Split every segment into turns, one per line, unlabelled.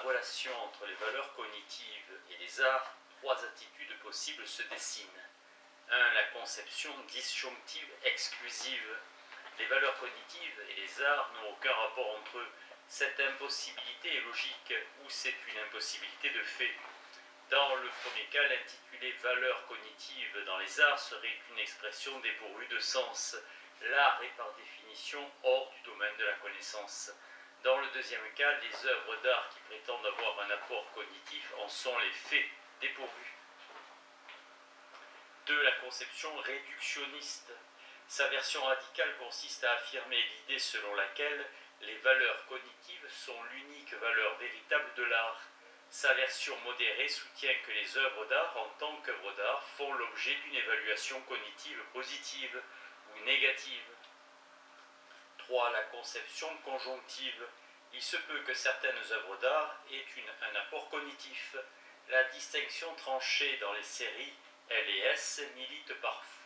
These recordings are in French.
relation entre les valeurs cognitives et les arts, trois attitudes possibles se dessinent. 1. La conception disjonctive exclusive. Les valeurs cognitives et les arts n'ont aucun rapport entre eux. Cette impossibilité est logique ou c'est une impossibilité de fait. Dans le premier cas, l'intitulé « valeurs cognitives » dans les arts serait une expression dépourvue de sens. L'art est par définition hors du domaine de la connaissance. Dans le deuxième cas, les œuvres d'art qui prétendent avoir un apport cognitif en sont les faits dépourvus. 2. La conception réductionniste. Sa version radicale consiste à affirmer l'idée selon laquelle les valeurs cognitives sont l'unique valeur véritable de l'art. Sa version modérée soutient que les œuvres d'art en tant qu'œuvres d'art font l'objet d'une évaluation cognitive positive ou négative. 3. La conception conjonctive. Il se peut que certaines œuvres d'art aient un apport cognitif. La distinction tranchée dans les séries L et S milite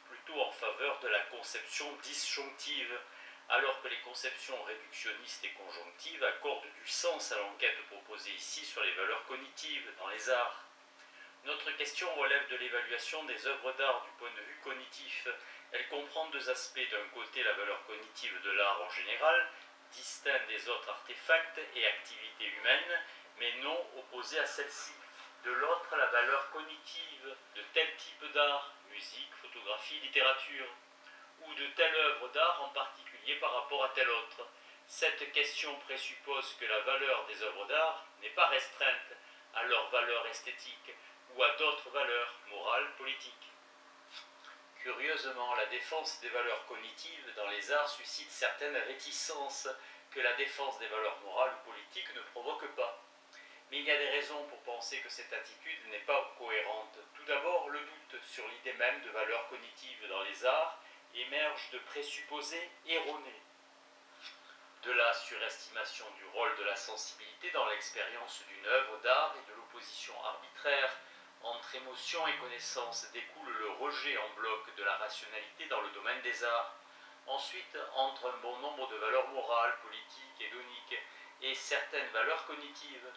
plutôt en faveur de la conception disjonctive, alors que les conceptions réductionnistes et conjonctives accordent du sens à l'enquête proposée ici sur les valeurs cognitives dans les arts. Notre question relève de l'évaluation des œuvres d'art du point de vue cognitif. Elle comprend deux aspects: d'un côté la valeur cognitive de l'art en général, distincte des autres artefacts et activités humaines, mais non opposée à celle-ci. De l'autre, la valeur cognitive de tel type d'art, musique, photographie, littérature, ou de telle œuvre d'art en particulier par rapport à telle autre. Cette question présuppose que la valeur des œuvres d'art n'est pas restreinte à leur valeur esthétique ou à d'autres valeurs morales, politiques. Curieusement, la défense des valeurs cognitives dans les arts suscite certaines réticences que la défense des valeurs morales ou politiques ne provoque pas. Mais il y a des raisons pour penser que cette attitude n'est pas cohérente. Tout d'abord, le doute sur l'idée même de valeur cognitive dans les arts émerge de présupposés erronés. De la surestimation du rôle de la sensibilité dans l'expérience d'une œuvre d'art et de l'opposition arbitraire entre émotion et connaissance découle le rejet en bloc de la rationalité dans le domaine des arts. Ensuite, entre un bon nombre de valeurs morales, politiques, hédoniques et certaines valeurs cognitives,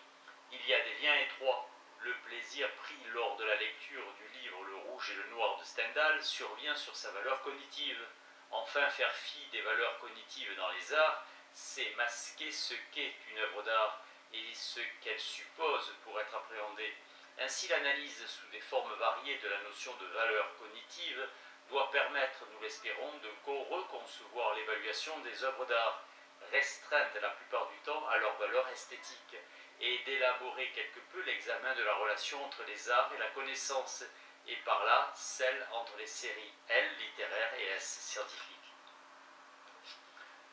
il y a des liens étroits. Le plaisir pris lors de la lecture du livre Le Rouge et le Noir de Stendhal survient sur sa valeur cognitive. Enfin, faire fi des valeurs cognitives dans les arts, c'est masquer ce qu'est une œuvre d'art et ce qu'elle suppose pour être appréhendée. Ainsi, l'analyse sous des formes variées de la notion de valeur cognitive doit permettre, nous l'espérons, de reconcevoir l'évaluation des œuvres d'art, restreintes la plupart du temps à leur valeur esthétique, et d'élaborer quelque peu l'examen de la relation entre les arts et la connaissance, et par là celle entre les séries L littéraires et S scientifiques.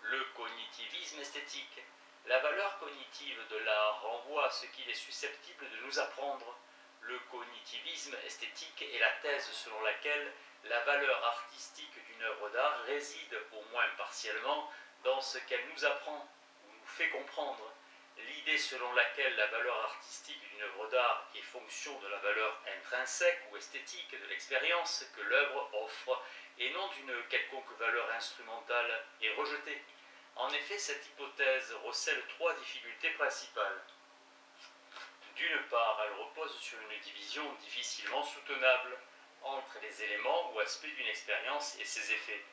Le cognitivisme esthétique. La valeur cognitive de l'art renvoie à ce qu'il est susceptible de nous apprendre. Le cognitivisme esthétique est la thèse selon laquelle la valeur artistique d'une œuvre d'art réside, au moins partiellement, dans ce qu'elle nous apprend ou nous fait comprendre. L'idée selon laquelle la valeur artistique d'une œuvre d'art est fonction de la valeur intrinsèque ou esthétique de l'expérience que l'œuvre offre et non d'une quelconque valeur instrumentale est rejetée. En effet, cette hypothèse recèle trois difficultés principales. D'une part, elle repose sur une division difficilement soutenable entre les éléments ou aspects d'une expérience et ses effets.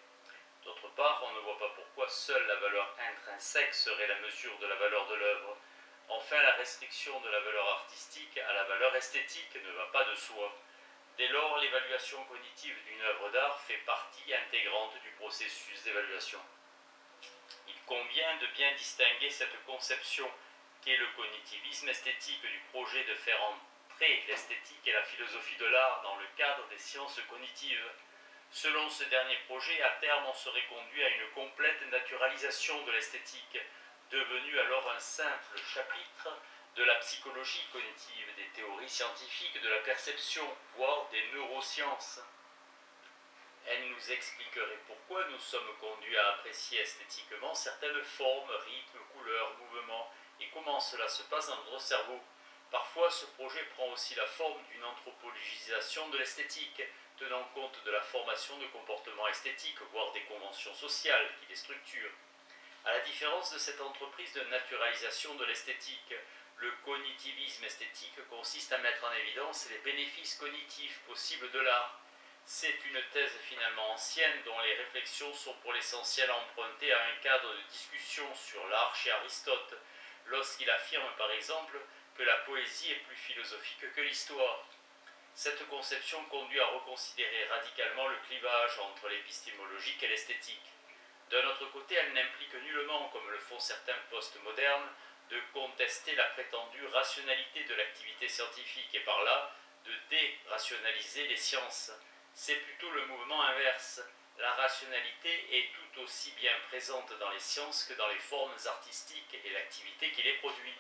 D'autre part, on ne voit pas pourquoi seule la valeur intrinsèque serait la mesure de la valeur de l'œuvre. Enfin, la restriction de la valeur artistique à la valeur esthétique ne va pas de soi. Dès lors, l'évaluation cognitive d'une œuvre d'art fait partie intégrante du processus d'évaluation. Il convient de bien distinguer cette conception qu'est le cognitivisme esthétique du projet de faire entrer l'esthétique et la philosophie de l'art dans le cadre des sciences cognitives. Selon ce dernier projet, à terme, on serait conduit à une complète naturalisation de l'esthétique, devenue alors un simple chapitre de la psychologie cognitive, des théories scientifiques de la perception, voire des neurosciences. Elle nous expliquerait pourquoi nous sommes conduits à apprécier esthétiquement certaines formes, rythmes, couleurs, mouvements, et comment cela se passe dans notre cerveau. Parfois, ce projet prend aussi la forme d'une anthropologisation de l'esthétique, tenant compte de la formation de comportements esthétiques, voire des conventions sociales qui les structurent. À la différence de cette entreprise de naturalisation de l'esthétique, Le cognitivisme esthétique consiste à mettre en évidence les bénéfices cognitifs possibles de l'art. C'est une thèse finalement ancienne dont les réflexions sont pour l'essentiel empruntées à un cadre de discussion sur l'art chez Aristote, lorsqu'il affirme par exemple que la poésie est plus philosophique que l'histoire. Cette conception conduit à reconsidérer radicalement le clivage entre l'épistémologique et l'esthétique. D'un autre côté, elle n'implique nullement, comme le font certains postmodernes, de contester la prétendue rationalité de l'activité scientifique et par là de dérationaliser les sciences. C'est plutôt le mouvement inverse. La rationalité est tout aussi bien présente dans les sciences que dans les formes artistiques et l'activité qui les produit.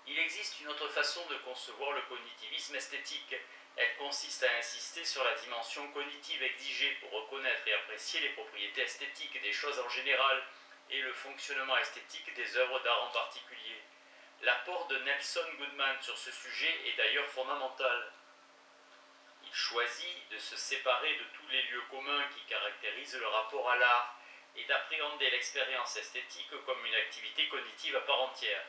Il existe une autre façon de concevoir le cognitivisme esthétique. Elle consiste à insister sur la dimension cognitive exigée pour reconnaître et apprécier les propriétés esthétiques des choses en général et le fonctionnement esthétique des œuvres d'art en particulier. L'apport de Nelson Goodman sur ce sujet est d'ailleurs fondamental. Il choisit de se séparer de tous les lieux communs qui caractérisent le rapport à l'art et d'appréhender l'expérience esthétique comme une activité cognitive à part entière.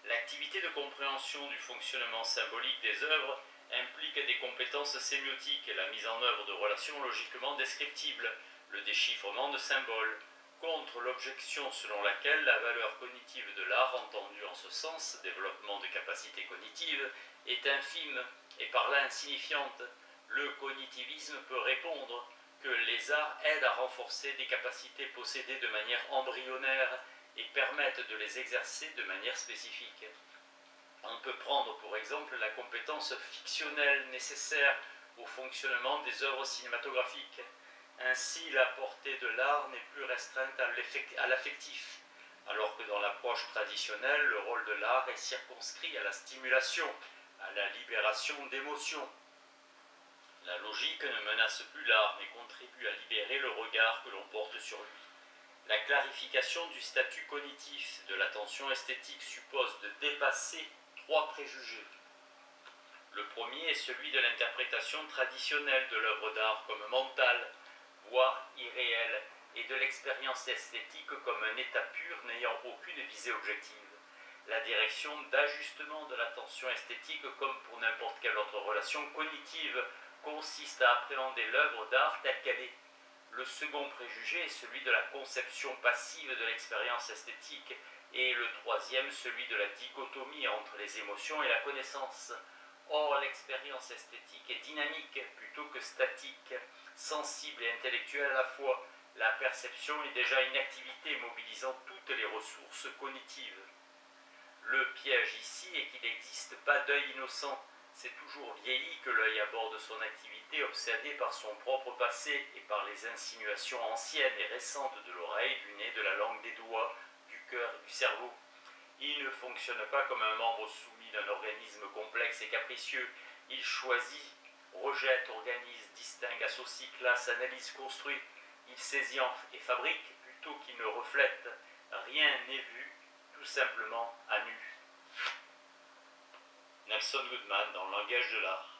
L'activité de compréhension du fonctionnement symbolique des œuvres implique des compétences sémiotiques et la mise en œuvre de relations logiquement descriptibles, le déchiffrement de symboles, contre l'objection selon laquelle la valeur cognitive de l'art, entendue en ce sens, développement de capacités cognitives, est infime et par là insignifiante. Le cognitivisme peut répondre que les arts aident à renforcer des capacités possédées de manière embryonnaire et permettent de les exercer de manière spécifique. On peut prendre pour exemple la compétence fictionnelle nécessaire au fonctionnement des œuvres cinématographiques. Ainsi, la portée de l'art n'est plus restreinte à l'affectif, alors que dans l'approche traditionnelle, le rôle de l'art est circonscrit à la stimulation, à la libération d'émotions. La logique ne menace plus l'art, mais contribue à libérer le regard que l'on porte sur lui. La clarification du statut cognitif de l'attention esthétique suppose de dépasser trois préjugés. Le premier est celui de l'interprétation traditionnelle de l'œuvre d'art comme mentale, voire irréelle, et de l'expérience esthétique comme un état pur n'ayant aucune visée objective. La direction d'ajustement de l'attention esthétique, comme pour n'importe quelle autre relation cognitive, consiste à appréhender l'œuvre d'art telle qu'elle est. Le second préjugé est celui de la conception passive de l'expérience esthétique et le troisième celui de la dichotomie entre les émotions et la connaissance. Or, l'expérience esthétique est dynamique plutôt que statique, sensible et intellectuelle à la fois. La perception est déjà une activité mobilisant toutes les ressources cognitives. Le piège ici est qu'il n'existe pas d'œil innocent. C'est toujours vieilli que l'œil aborde son activité obsédé par son propre passé et par les insinuations anciennes et récentes de l'oreille, du nez, de la langue, des doigts, du cœur et du cerveau. Il ne fonctionne pas comme un membre soumis d'un organisme complexe et capricieux. Il choisit, rejette, organise, distingue, associe, classe, analyse, construit. Il saisit et fabrique plutôt qu'il ne reflète. Rien n'est vu, tout simplement à nu. Nelson Goodman dans le langage de l'art.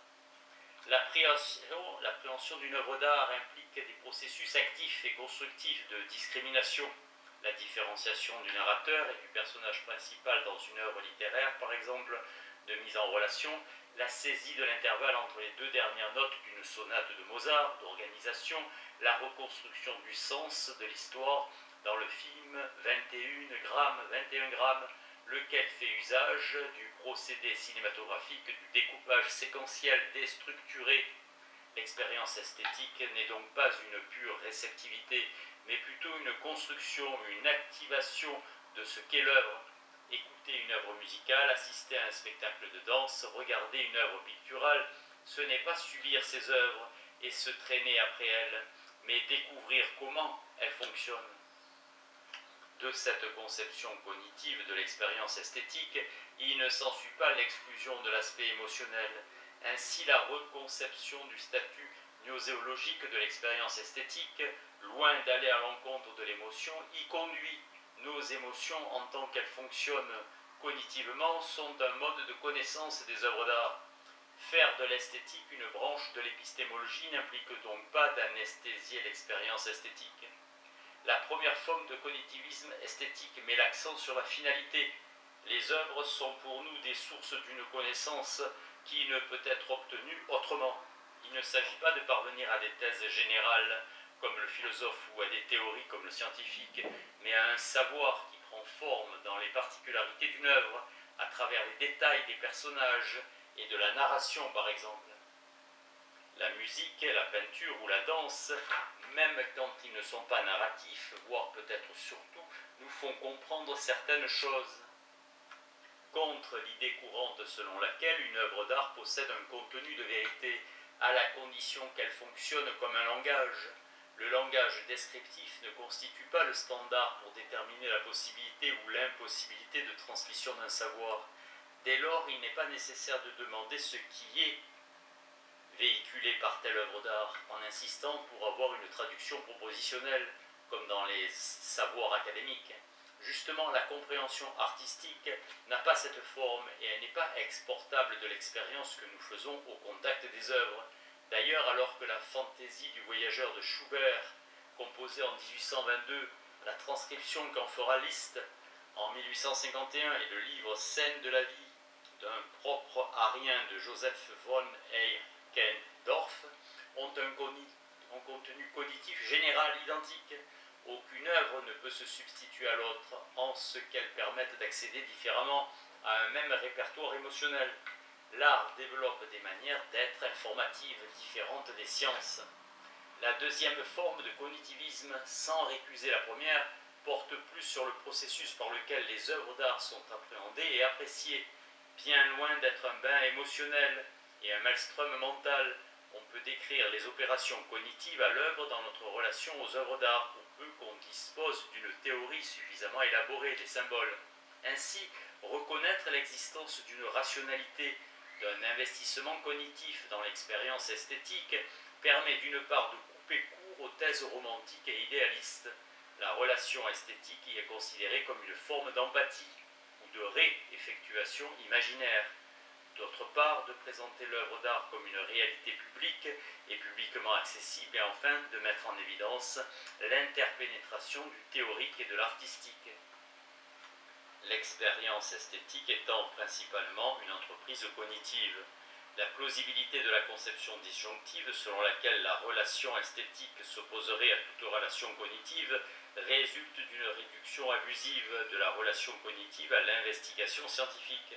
L'appréhension d'une œuvre d'art implique des processus actifs et constructifs de discrimination. La différenciation du narrateur et du personnage principal dans une œuvre littéraire, par exemple, de mise en relation, la saisie de l'intervalle entre les deux dernières notes d'une sonate de Mozart, d'organisation, la reconstruction du sens de l'histoire dans le film 21 grammes, lequel fait usage du procédé cinématographique du découpage séquentiel déstructuré. L'expérience esthétique n'est donc pas une pure réceptivité, mais plutôt une construction, une activation de ce qu'est l'œuvre. Écouter une œuvre musicale, assister à un spectacle de danse, regarder une œuvre picturale, ce n'est pas subir ces œuvres et se traîner après elles, mais découvrir comment elles fonctionnent. De cette conception cognitive de l'expérience esthétique, il ne s'ensuit pas l'exclusion de l'aspect émotionnel. Ainsi, la reconception du statut gnoséologique de l'expérience esthétique, loin d'aller à l'encontre de l'émotion, y conduit. Nos émotions, en tant qu'elles fonctionnent cognitivement, sont un mode de connaissance des œuvres d'art. Faire de l'esthétique une branche de l'épistémologie n'implique donc pas d'anesthésier l'expérience esthétique. La première forme de cognitivisme esthétique met l'accent sur la finalité. Les œuvres sont pour nous des sources d'une connaissance qui ne peut être obtenue autrement. Il ne s'agit pas de parvenir à des thèses générales comme le philosophe ou à des théories comme le scientifique, mais à un savoir qui prend forme dans les particularités d'une œuvre, à travers les détails des personnages et de la narration par exemple. La musique, la peinture ou la danse, même quand ils ne sont pas narratifs, voire peut-être surtout, nous font comprendre certaines choses. Contre l'idée courante selon laquelle une œuvre d'art possède un contenu de vérité, à la condition qu'elle fonctionne comme un langage. Le langage descriptif ne constitue pas le standard pour déterminer la possibilité ou l'impossibilité de transmission d'un savoir. Dès lors, il n'est pas nécessaire de demander ce qui est véhiculé par telle œuvre d'art, en insistant pour avoir une traduction propositionnelle, comme dans les savoirs académiques. Justement, la compréhension artistique n'a pas cette forme et elle n'est pas exportable de l'expérience que nous faisons au contact des œuvres. D'ailleurs, alors que la fantaisie du voyageur de Schubert, composée en 1822, la transcription qu'en fera Liszt en 1851 et le livre Scènes de la vie d'un propre arien de Joseph von Eichendorff ont un contenu cognitif général identique. Aucune œuvre ne peut se substituer à l'autre en ce qu'elles permettent d'accéder différemment à un même répertoire émotionnel. L'art développe des manières d'être informatives différentes des sciences. La deuxième forme de cognitivisme, sans récuser la première, porte plus sur le processus par lequel les œuvres d'art sont appréhendées et appréciées. Bien loin d'être un bain émotionnel et un maelstrom mental, on peut décrire les opérations cognitives à l'œuvre dans notre relation aux œuvres d'art, pour peu qu'on dispose d'une théorie suffisamment élaborée des symboles. Ainsi, reconnaître l'existence d'une rationalité, d'un investissement cognitif dans l'expérience esthétique permet d'une part de couper court aux thèses romantiques et idéalistes. La relation esthétique y est considérée comme une forme d'empathie ou de réeffectuation imaginaire. D'autre part, de présenter l'œuvre d'art comme une réalité publique et publiquement accessible, et enfin de mettre en évidence l'interpénétration du théorique et de l'artistique. L'expérience esthétique étant principalement une entreprise cognitive. La plausibilité de la conception disjonctive selon laquelle la relation esthétique s'opposerait à toute relation cognitive résulte d'une réduction abusive de la relation cognitive à l'investigation scientifique.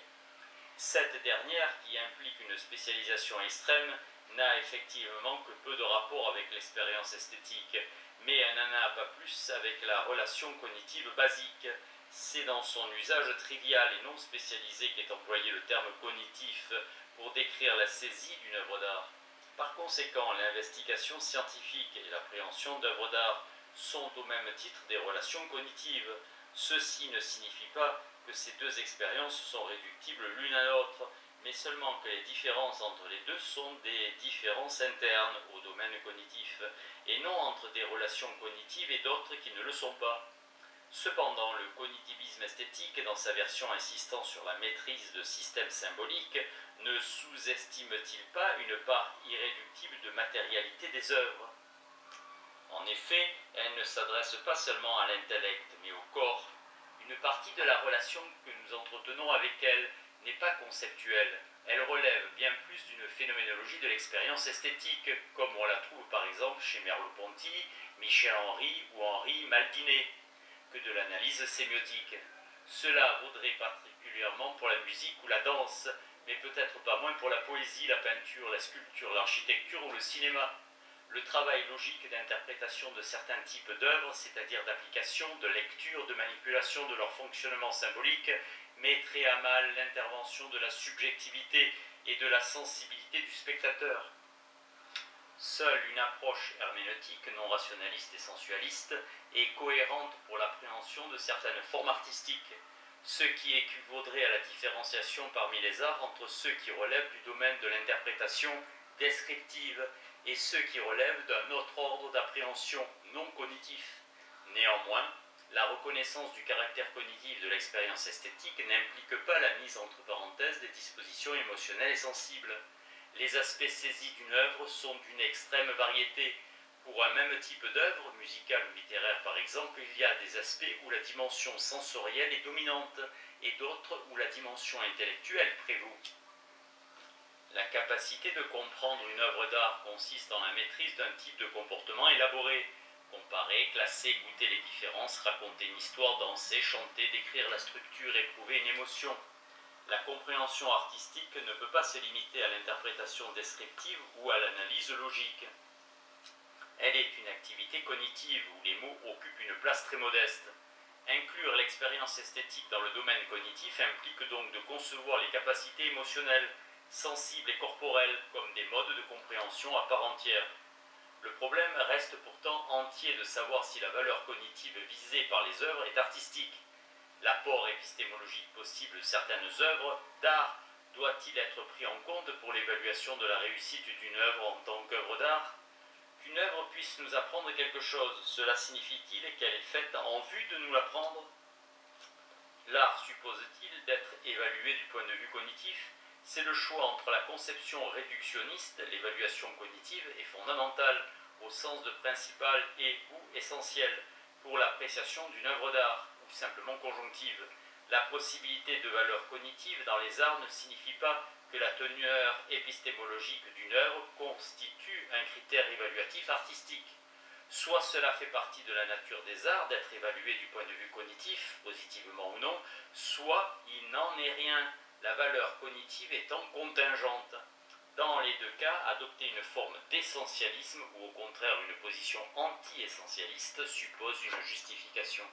Cette dernière, qui implique une spécialisation extrême, n'a effectivement que peu de rapport avec l'expérience esthétique, mais elle n'en a pas plus avec la relation cognitive basique. C'est dans son usage trivial et non spécialisé qu'est employé le terme cognitif pour décrire la saisie d'une œuvre d'art. Par conséquent, l'investigation scientifique et l'appréhension d'œuvres d'art sont au même titre des relations cognitives. Ceci ne signifie pas que ces deux expériences sont réductibles l'une à l'autre, mais seulement que les différences entre les deux sont des différences internes au domaine cognitif, et non entre des relations cognitives et d'autres qui ne le sont pas. Cependant, le cognitivisme esthétique, dans sa version insistant sur la maîtrise de systèmes symboliques, ne sous-estime-t-il pas une part irréductible de matérialité des œuvres? En effet, elle ne s'adresse pas seulement à l'intellect, mais au corps. Une partie de la relation que nous entretenons avec elle n'est pas conceptuelle. Elle relève bien plus d'une phénoménologie de l'expérience esthétique, comme on la trouve par exemple chez Merleau-Ponty, Michel-Henry ou Henri Maldinet, que de l'analyse sémiotique. Cela vaudrait particulièrement pour la musique ou la danse, mais peut-être pas moins pour la poésie, la peinture, la sculpture, l'architecture ou le cinéma. Le travail logique d'interprétation de certains types d'œuvres, c'est-à-dire d'application, de lecture, de manipulation de leur fonctionnement symbolique, mettrait à mal l'intervention de la subjectivité et de la sensibilité du spectateur. Seule une approche herméneutique non rationaliste et sensualiste est cohérente pour l'appréhension de certaines formes artistiques, ce qui équivaudrait à la différenciation parmi les arts entre ceux qui relèvent du domaine de l'interprétation descriptive et ceux qui relèvent d'un autre ordre d'appréhension non cognitif. Néanmoins, la reconnaissance du caractère cognitif de l'expérience esthétique n'implique pas la mise entre parenthèses des dispositions émotionnelles et sensibles. Les aspects saisis d'une œuvre sont d'une extrême variété. Pour un même type d'œuvre, musicale ou littéraire par exemple, il y a des aspects où la dimension sensorielle est dominante et d'autres où la dimension intellectuelle prévaut. La capacité de comprendre une œuvre d'art consiste en la maîtrise d'un type de comportement élaboré. Comparer, classer, goûter les différences, raconter une histoire, danser, chanter, décrire la structure, éprouver une émotion. La compréhension artistique ne peut pas se limiter à l'interprétation descriptive ou à l'analyse logique. Elle est une activité cognitive où les mots occupent une place très modeste. Inclure l'expérience esthétique dans le domaine cognitif implique donc de concevoir les capacités émotionnelles, sensibles et corporelles comme des modes de compréhension à part entière. Le problème reste pourtant entier de savoir si la valeur cognitive visée par les œuvres est artistique. L'apport épistémologique possible de certaines œuvres d'art doit-il être pris en compte pour l'évaluation de la réussite d'une œuvre en tant qu'œuvre d'art? Qu'une œuvre puisse nous apprendre quelque chose, cela signifie-t-il qu'elle est faite en vue de nous l'apprendre? L'art suppose-t-il d'être évalué du point de vue cognitif? C'est le choix entre la conception réductionniste, l'évaluation cognitive est fondamentale au sens de principal et ou essentiel pour l'appréciation d'une œuvre d'art, ou simplement conjonctive. La possibilité de valeur cognitive dans les arts ne signifie pas que la teneur épistémologique d'une œuvre constitue un critère évaluatif artistique. Soit cela fait partie de la nature des arts d'être évalué du point de vue cognitif, positivement ou non, soit il n'en est rien, la valeur cognitive étant contingente. Dans les deux cas, adopter une forme d'essentialisme ou au contraire une position anti-essentialiste suppose une justification.